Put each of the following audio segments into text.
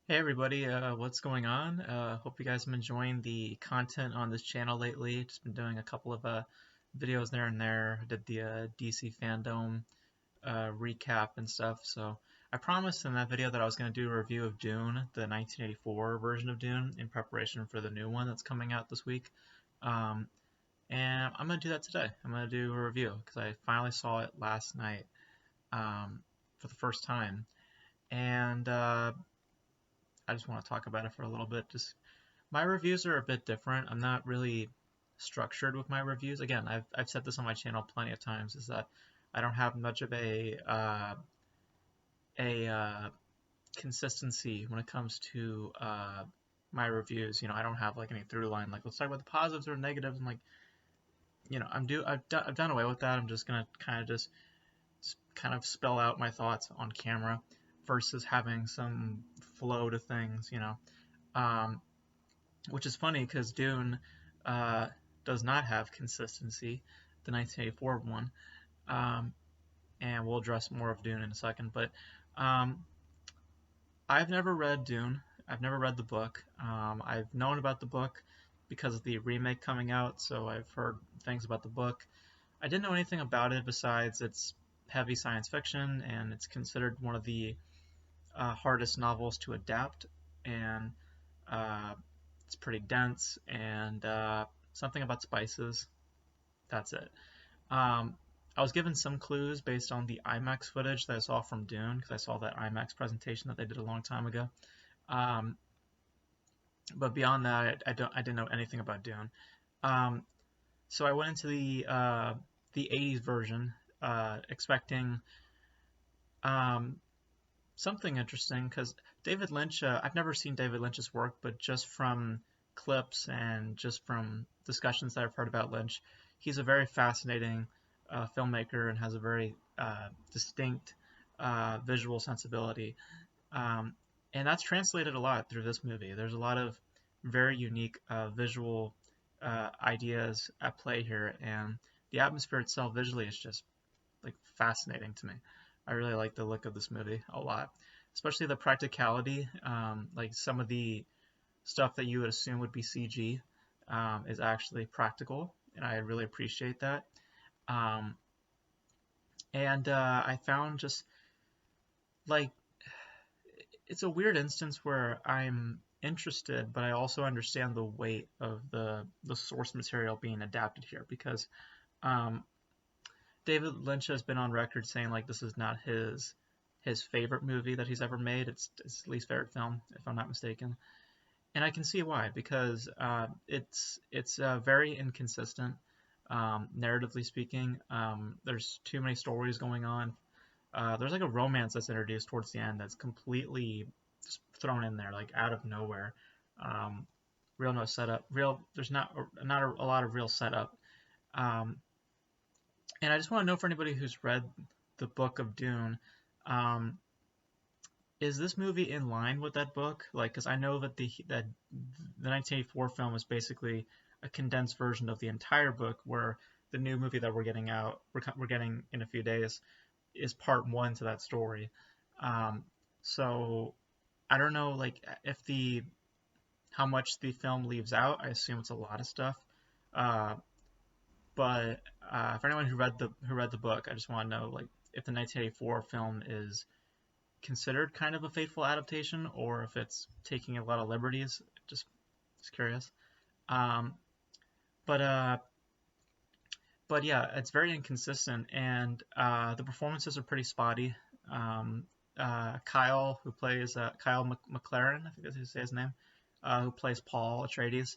Hey everybody, what's going on? Hope you guys have been enjoying the content on this channel lately. Just been doing a couple of videos there and there. Did the DC fandom recap and stuff. So I promised in that video that I was going to do a review of Dune, the 1984 version of Dune, in preparation for the new one that's coming out this week. Um, and I'm going to do that today. I'm going to do a review because I finally saw it last night for the first time. And I just want to talk about it for a little bit. Just my reviews are a bit different. I'm not really structured with my reviews. Again, I've said this on my channel plenty of times. Is that I don't have much of a consistency when it comes to my reviews. I don't have like any through line. Like let's talk about the positives or negatives. I'm like, I've done away with that. I'm just gonna just kind of spell out my thoughts on camera versus having some flow to things. Um, which is funny because Dune uh, does not have consistency, the 1984 one, um, and we'll address more of Dune in a second. But um, I've never read Dune. I've never read the book. I've known about the book because of the remake coming out, so I've heard things about the book. I didn't know anything about it besides it's heavy science fiction and it's considered one of the hardest novels to adapt, and uh, it's pretty dense and something about spices. That's it. Um, I was given some clues based on the IMAX footage that I saw from Dune because I saw that IMAX presentation that they did a long time ago. Um, but beyond that, I didn't know anything about Dune. Um, so I went into the 80s version expecting um, something interesting because David Lynch, I've never seen David Lynch's work, but just from clips and just from discussions that I've heard about Lynch, he's a very fascinating filmmaker and has a very distinct visual sensibility. Um, and that's translated a lot through this movie. There's a lot of very unique visual ideas at play here, and the atmosphere itself visually is just like fascinating to me. I really like the look of this movie a lot, especially the practicality. Like some of the stuff that you would assume would be CG is actually practical, and I really appreciate that. Um, and I found just like it's a weird instance where I'm interested, but I also understand the weight of the source material being adapted here because um, David Lynch has been on record saying like this is not his favorite movie that he's ever made. It's his least favorite film, if I'm not mistaken. And I can see why because it's very inconsistent, narratively speaking. There's too many stories going on. There's like a romance that's introduced towards the end that's completely just thrown in there like out of nowhere. Um, real no setup. Real there's not a lot of real setup. Um, and I just want to know for anybody who's read the book of Dune, um, is this movie in line with that book? Like, because I know that the 1984 film is basically a condensed version of the entire book, where the new movie that we're getting in a few days, is part one to that story. Um, so I don't know, like, if the how much the film leaves out. I assume it's a lot of stuff. Uh, but for anyone who read the book, I just want to know, like, if the 1984 film is considered kind of a faithful adaptation or if it's taking a lot of liberties. Just curious. Um, but uh, but yeah, it's very inconsistent, and the performances are pretty spotty. Um, Kyle, who plays Kyle McLaren, I think that's how you say his name, who plays Paul Atreides.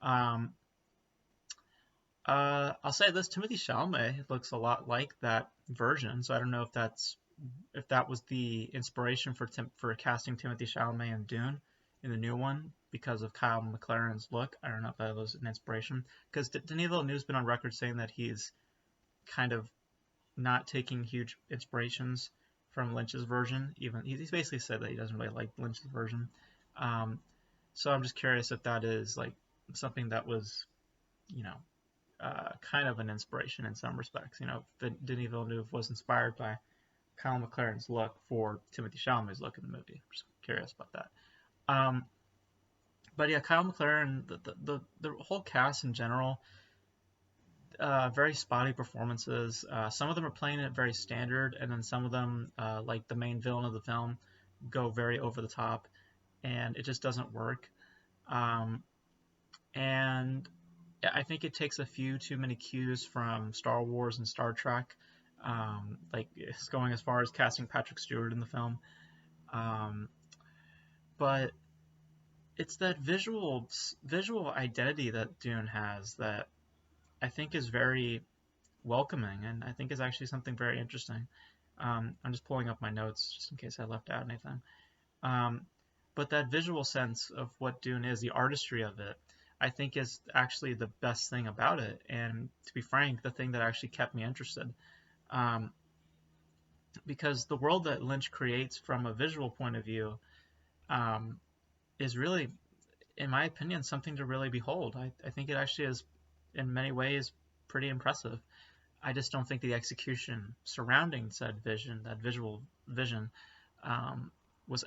Um, I'll say this: Timothy Chalamet looks a lot like that version, so I don't know if that was the inspiration for casting Timothy Chalamet in Dune in the new one because of Kyle McLaren's look. I don't know if that was an inspiration because Denis Villeneuve's been on record saying that he's kind of not taking huge inspirations from Lynch's version. Even he's basically said that he doesn't really like Lynch's version. Um, so I'm just curious if that is like something that was, you know, kind of an inspiration in some respects. Denis Villeneuve was inspired by Kyle McLaren's look for Timothy Chalamet's look in the movie. I'm just curious about that. Um, but yeah, Kyle McLaren, the whole cast in general, very spotty performances. Some of them are playing it very standard, and then some of them, like the main villain of the film, go very over the top, and it just doesn't work. Um, and I think it takes a few too many cues from Star Wars and Star Trek. Like it's going as far as casting Patrick Stewart in the film. Um, but it's that visual identity that Dune has that I think is very welcoming, and I think is actually something very interesting. I'm just pulling up my notes just in case I left out anything. Um, but that visual sense of what Dune is, the artistry of it, I think is actually the best thing about it. And to be frank, the thing that actually kept me interested. Um, because the world that Lynch creates from a visual point of view um, is really, in my opinion, something to really behold. I think it actually is, in many ways, pretty impressive. I just don't think the execution surrounding said vision, that visual vision, um, was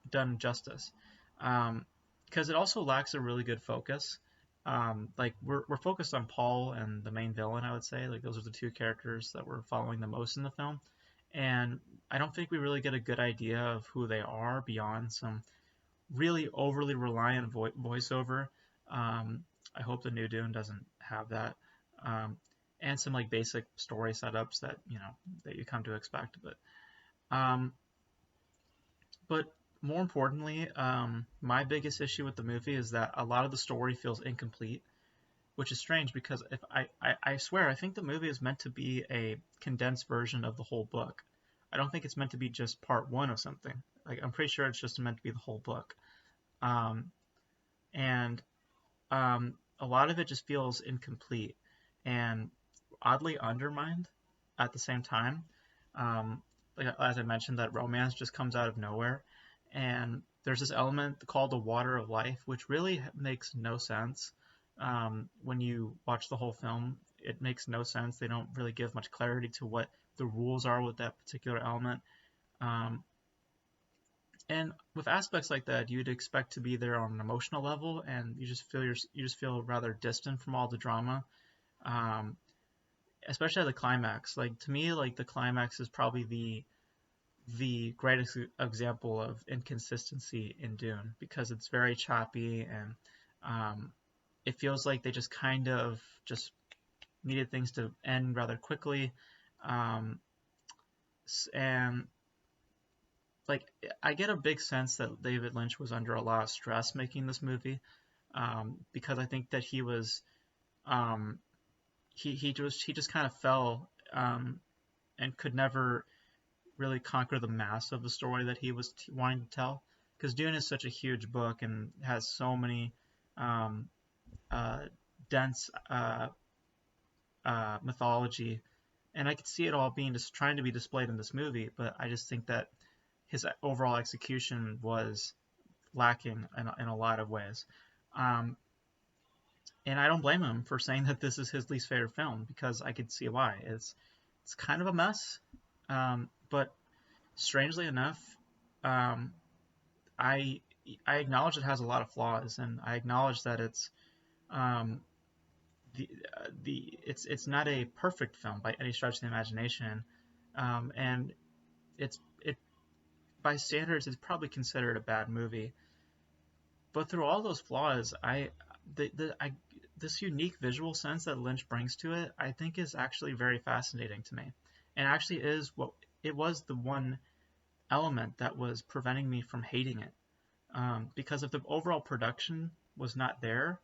done justice. Because it also lacks a really good focus. Like we're focused on Paul and the main villain, I would say. Like those are the two characters that we're following the most in the film, and I don't think we really get a good idea of who they are beyond some really overly reliant voiceover. I hope the new Dune doesn't have that. Um, and some like basic story setups that that you come to expect. Um, but more importantly, my biggest issue with the movie is that a lot of the story feels incomplete, which is strange because if I swear I think the movie is meant to be a condensed version of the whole book. I don't think it's meant to be just part one of something. Like I'm pretty sure it's just meant to be the whole book. Um, and a lot of it just feels incomplete and oddly undermined at the same time. Um, like as I mentioned, that romance just comes out of nowhere, and there's this element called the water of life, which really makes no sense. When you watch the whole film, it makes no sense. They don't really give much clarity to what the rules are with that particular element. Um, and with aspects like that, you'd expect to be there on an emotional level, and you just feel rather distant from all the drama, um, especially at the climax. Like to me, like the climax is probably the greatest example of inconsistency in Dune because it's very choppy and um, it feels like they just kind of just needed things to end rather quickly, um, and like I get a big sense that David Lynch was under a lot of stress making this movie, because I think that he was um, he just kind of fell, and could never really conquer the mass of the story that he was wanting to tell. Because Dune is such a huge book and has so many um, uh, dense mythology, and I could see it all being just trying to be displayed in this movie. But I just think that his overall execution was lacking in a lot of ways. Um, and I don't blame him for saying that this is his least favorite film because I could see why. It's kind of a mess, but strangely enough, um, I I acknowledge it has a lot of flaws, and I acknowledge that um, it's not a perfect film by any stretch of the imagination, and it by standards it's probably considered a bad movie. But through all those flaws, I this unique visual sense that Lynch brings to it, I think is actually very fascinating to me, and actually is what it was the one element that was preventing me from hating it. Because if the overall production was not there,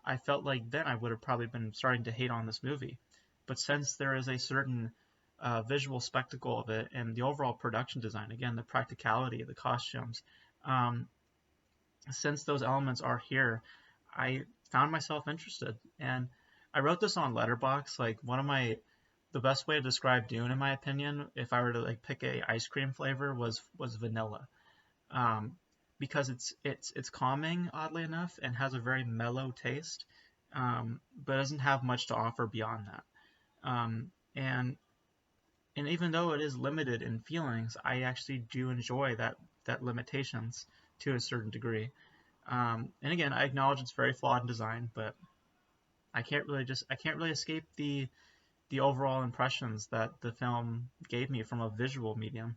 I felt like then I would have probably been starting to hate on this movie. But since there is a certain visual spectacle of it and the overall production design, again, the practicality, the costumes, um, since those elements are here, I found myself interested. And I wrote this on Letterboxd. Like the best way to describe Dune, in my opinion, if I were to like pick a ice cream flavor, was vanilla, um, because it's calming, oddly enough, and has a very mellow taste, but doesn't have much to offer beyond that. And even though it is limited in feelings, I actually do enjoy that that limitations to a certain degree. And again, I acknowledge it's very flawed in design, but I can't really escape the overall impressions that the film gave me from a visual medium.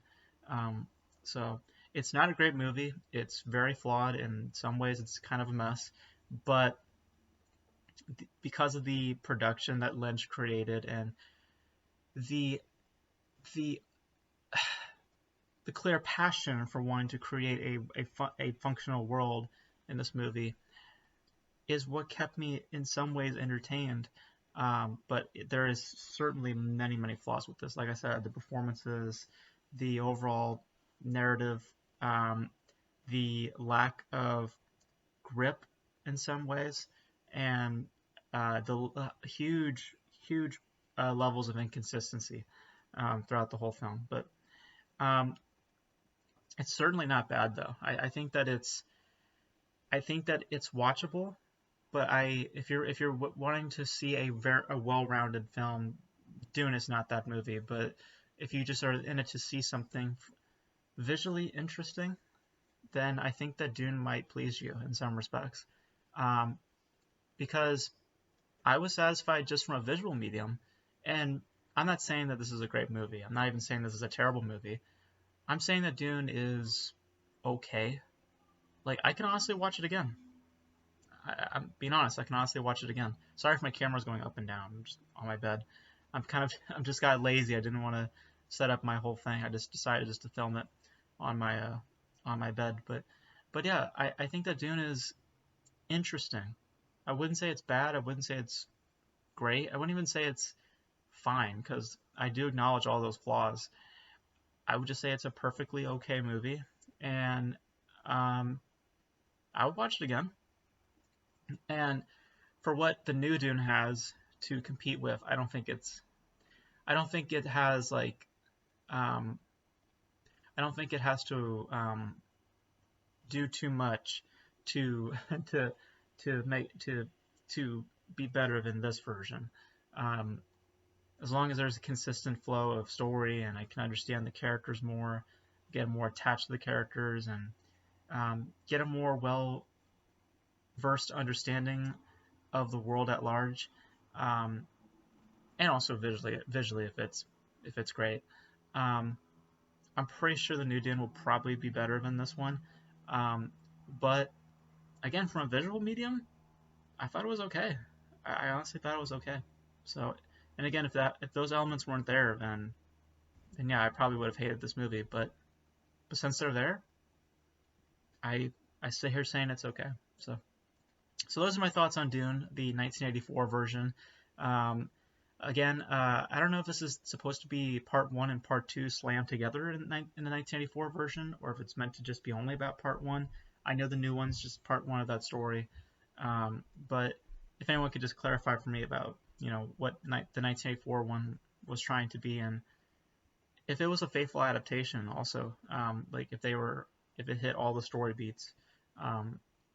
Um, so it's not a great movie. It's very flawed in some ways. It's kind of a mess, but because of the production that Lynch created and the the the clear passion for wanting to create a functional world in this movie is what kept me in some ways entertained. But there is certainly many flaws with this. Like I said, the performances, the overall narrative, um, the lack of grip in some ways, and the huge levels of inconsistency throughout the whole film. But um, it's certainly not bad though. I think that it's watchable, but if you're wanting to see a well-rounded film, Dune is not that movie. But if you just are in it to see something visually interesting, then I think that Dune might please you in some respects, um, because I was satisfied just from a visual medium. And I'm not saying that this is a great movie. I'm not even saying this is a terrible movie. I'm saying that Dune is okay. Like I can honestly watch it again. I'm being honest. I can honestly watch it again. Sorry if my camera's going up and down. I'm just on my bed. I'm just got lazy. I didn't want to set up my whole thing. I just decided just to film it on my bed. But yeah, I think that Dune is interesting. I wouldn't say it's bad. I wouldn't say it's great. I wouldn't even say it's fine because I do acknowledge all those flaws. I would just say it's a perfectly okay movie, and um, I would watch it again. And for what the new Dune has to compete with, I don't think it has like, um, I don't think it has to do too much to to to be better than this version. Um, as long as there's a consistent flow of story and I can understand the characters more, get more attached to the characters, and get a more well versed understanding of the world at large, um, and also visually if it's great. Um, I'm pretty sure the new Dune will probably be better than this one, um, but again, from a visual medium, I thought it was okay. I honestly thought it was okay. So, and again, if those elements weren't there, then yeah, I probably would have hated this movie. But since they're there, I I sit here saying it's okay. So those are my thoughts on Dune, the 1984 version. Um, Again, I don't know if this is supposed to be part one and part two slammed together in the 1984 version, or if it's meant to just be only about part one. I know the new one's just part one of that story, but if anyone could just clarify for me about what the 1984 one was trying to be, and if it was a faithful adaptation, also, like if it hit all the story beats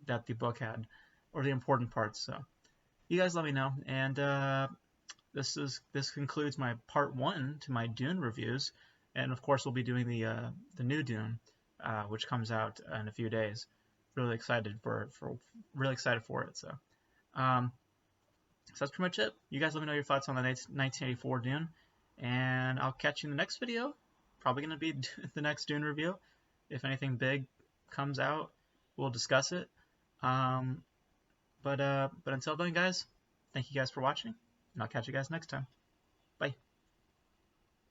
that the book had, or the important parts. So you guys let me know, and this concludes my part one to my Dune reviews, and of course we'll be doing the new Dune, which comes out in a few days. Really excited really excited for it. Um, so that's pretty much it. You guys let me know your thoughts on the 1984 Dune, and I'll catch you in the next video. Probably going to be the next Dune review. If anything big comes out, we'll discuss it. But until then, guys, thank you guys for watching, and I'll catch you guys next time. Bye.